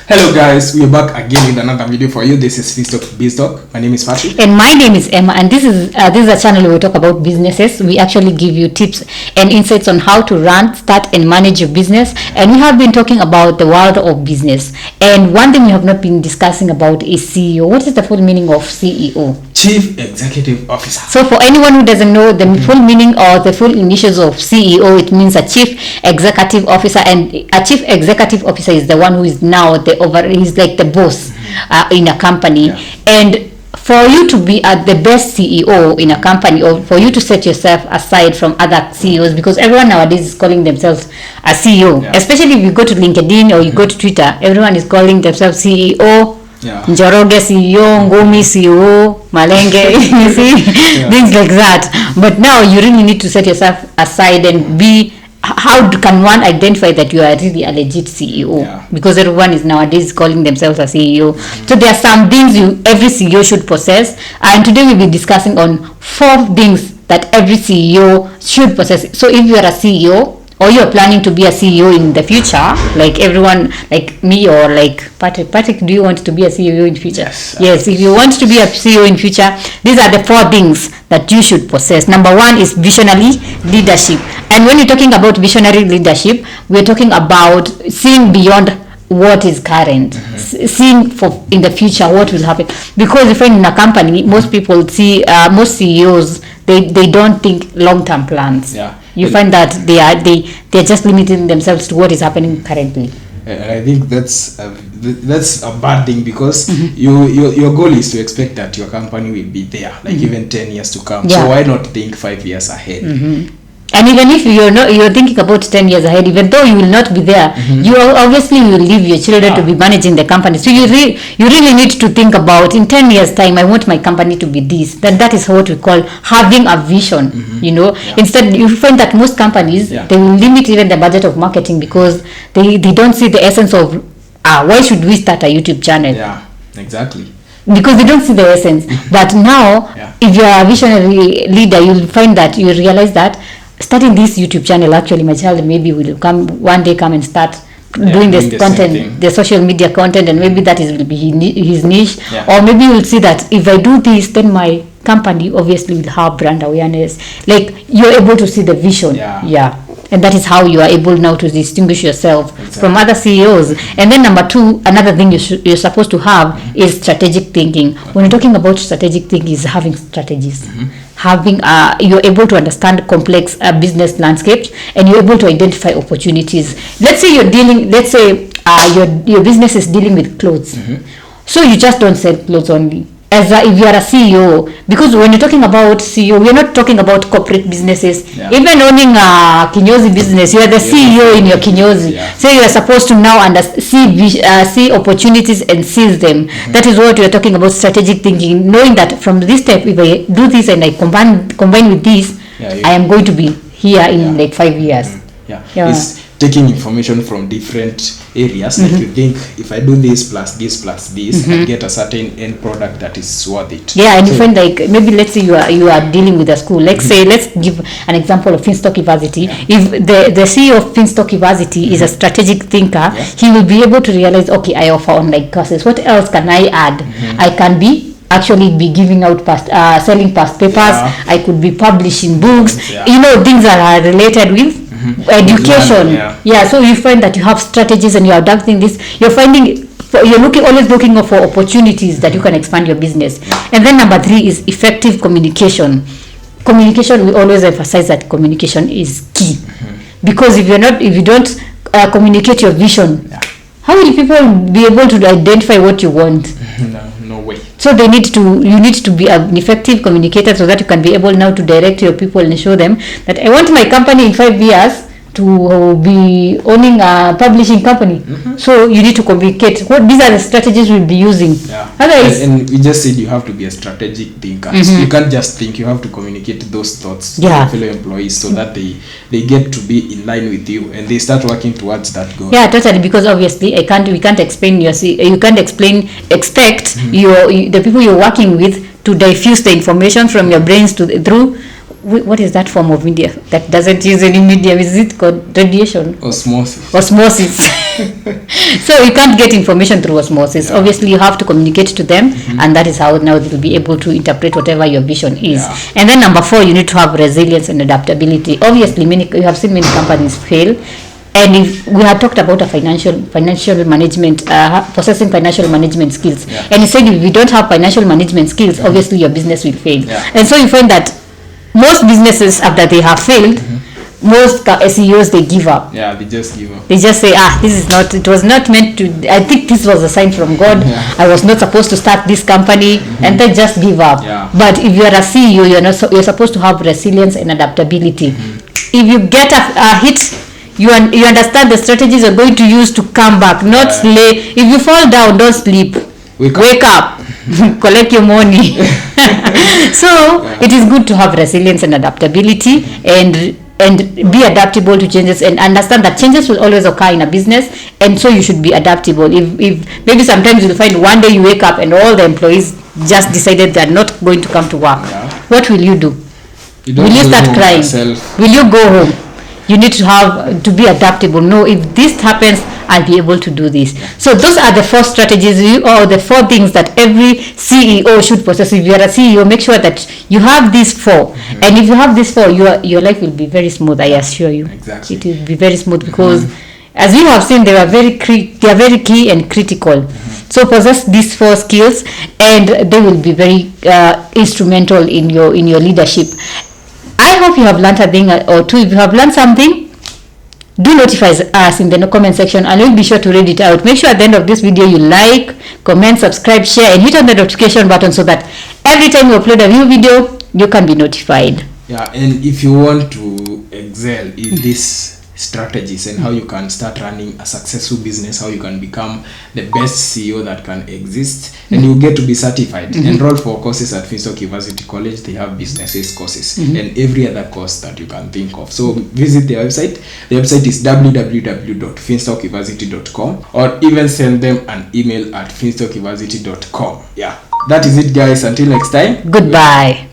Hello guys, we are back again with another video for you. This is VISSIONARY. My name is Patrick. And my name is Emma, and this is a channel where we talk about businesses. We actually give you tips and insights on how to run, start and manage your business. And we have been talking about the world of business. And one thing we have not been discussing about is CEO. What is the full meaning of CEO? Chief Executive Officer. So for anyone who doesn't know the full meaning or the full initials of CEO, it means a Chief Executive Officer. And a Chief Executive Officer is the one who is now he's like the boss in a company. Yeah. And for you to be the best CEO in a company, or for you to set yourself aside from other CEOs, because everyone nowadays is calling themselves a CEO, especially if you go to LinkedIn or you go to Twitter, everyone is calling themselves CEO. Njoroge CEO, Ngumi CEO, Malenge, you see, things like that. But now you really need to set yourself aside and be. How can one identify that you are really a legit CEO? Yeah. Because everyone is nowadays calling themselves a CEO. So there are some things every CEO should possess. And today we'll be discussing on 4 things that every CEO should possess. So if you are a CEO, or you're planning to be a CEO in the future, like everyone, like me or like Patrick, do you want to be a CEO in future? Yes, if you want to be a CEO in future, these are the 4 things that you should possess. Number 1 is visionary leadership. And when you're talking about visionary leadership, we're talking about seeing beyond what is current, seeing for in the future what will happen. Because if in a company, most people see, most CEOs, they don't think long-term plans. You find that they're just limiting themselves to what is happening currently. And I think that's a bad thing, because your goal is to expect that your company will be there, like even 10 years to come. So why not think 5 years ahead? And even if you're thinking about 10 years ahead, even though you will not be there, you obviously will leave your children to be managing the company. So you really need to think about, in 10 years time, I want my company to be this. Then that is what we call having a vision. Instead you find that most companies, they will limit even the budget of marketing, because they don't see the essence of why should we start a YouTube channel. Exactly, because they don't see the essence. But now if you are a visionary leader, you'll find that you realize that starting this YouTube channel, actually my child maybe will one day come and start doing this content, the social media content, and maybe that will be his niche. Or maybe you'll see that if I do this, then my company obviously will have brand awareness. Like, you're able to see the vision. And that is how you are able now to distinguish yourself from other CEOs. And then number 2, another thing you're supposed to have is strategic thinking. When you're talking about strategic thinking, is having strategies. You're able to understand complex business landscapes, and you're able to identify opportunities. Let's say your business is dealing with clothes. So you just don't sell clothes only. If you are a CEO, because when you're talking about CEO, we're not talking about corporate businesses. Even owning a kinyozi business, you are the CEO in your kinyozi. So you are supposed to now see opportunities and seize them. That is what we are talking about, strategic thinking, knowing that from this step, if I do this and I combine with this, I am going to be here in like 5 years. It's taking information from different areas. Like, you think, if I do this plus this plus this, I get a certain end product that is worth it. And you find, like, maybe let's say you are dealing with a school. Let's say, let's give an example of Finstock University. If the CEO of Finstock University is a strategic thinker, he will be able to realize, okay, I offer online courses. What else can I add? I can actually be giving out selling past papers. I could be publishing books. Things that are related with education. So you find that you have strategies and you are adapting this. You're always looking for opportunities that you can expand your business. And then number 3 is effective communication. We always emphasize that communication is key, because if you don't communicate your vision, how will people be able to identify what you want? No way. So you need to be an effective communicator, so that you can be able now to direct your people and show them that I want my company in 5 years to be owning a publishing company. So you need to communicate. These are the strategies we'll be using. Otherwise, and we just said you have to be a strategic thinker. So you can't just think, you have to communicate those thoughts to your fellow employees, so that they get to be in line with you and they start working towards that goal. Totally, because obviously we can't explain expect the people you're working with to diffuse the information from your brains through what is that form of media that doesn't use any medium? Is it called radiation? Osmosis. So you can't get information through osmosis. Obviously, you have to communicate to them, and that is how now they'll be able to interpret whatever your vision is. And then number 4, you need to have resilience and adaptability. Obviously, you have seen many companies fail. And if we had talked about a financial management, possessing financial management skills, and he said if you don't have financial management skills, obviously your business will fail. And so you find that most businesses, after they have failed, most CEOs, they give up. Yeah, they just give up. They just say, it was not meant to, I think this was a sign from God. I was not supposed to start this company, and they just give up. But if you are a CEO, you're supposed to have resilience and adaptability. If you get a hit, you understand the strategies you're going to use to come back, not slay. If you fall down, don't sleep. Wake up. Collect your money. So it is good to have resilience and adaptability, and be adaptable to changes, and understand that changes will always occur in a business, and so you should be adaptable. If maybe sometimes you'll find one day you wake up and all the employees just decided they're not going to come to work. What will you do? Will you start crying? Will you go home? You need to be adaptable. No, if this happens, I'll be able to do this. So those are the 4 strategies, or the 4 things that every CEO should possess. If you are a CEO, make sure that you have these 4. And if you have these 4, your life will be very smooth, I assure you. Exactly. It will be very smooth, because as you have seen, they are very key and critical. So possess these 4 skills, and they will be very instrumental in your leadership. I hope you have learned a thing or two. If you have learned something, do notify us in the comment section, and we'll be sure to read it out. Make sure at the end of this video you like, comment, subscribe, share, and hit on the notification button so that every time we upload a new video, you can be notified. Yeah, and if you want to excel in these strategies and how you can start running a successful business, how you can become the best CEO that can exist, and you get to be certified. Enroll for courses at Finstock University College. They have businesses courses and every other course that you can think of. So visit their website. The website is www.finstockuniversity.com, or even send them an email at finstockuniversity.com. Yeah, that is it, guys. Until next time, goodbye.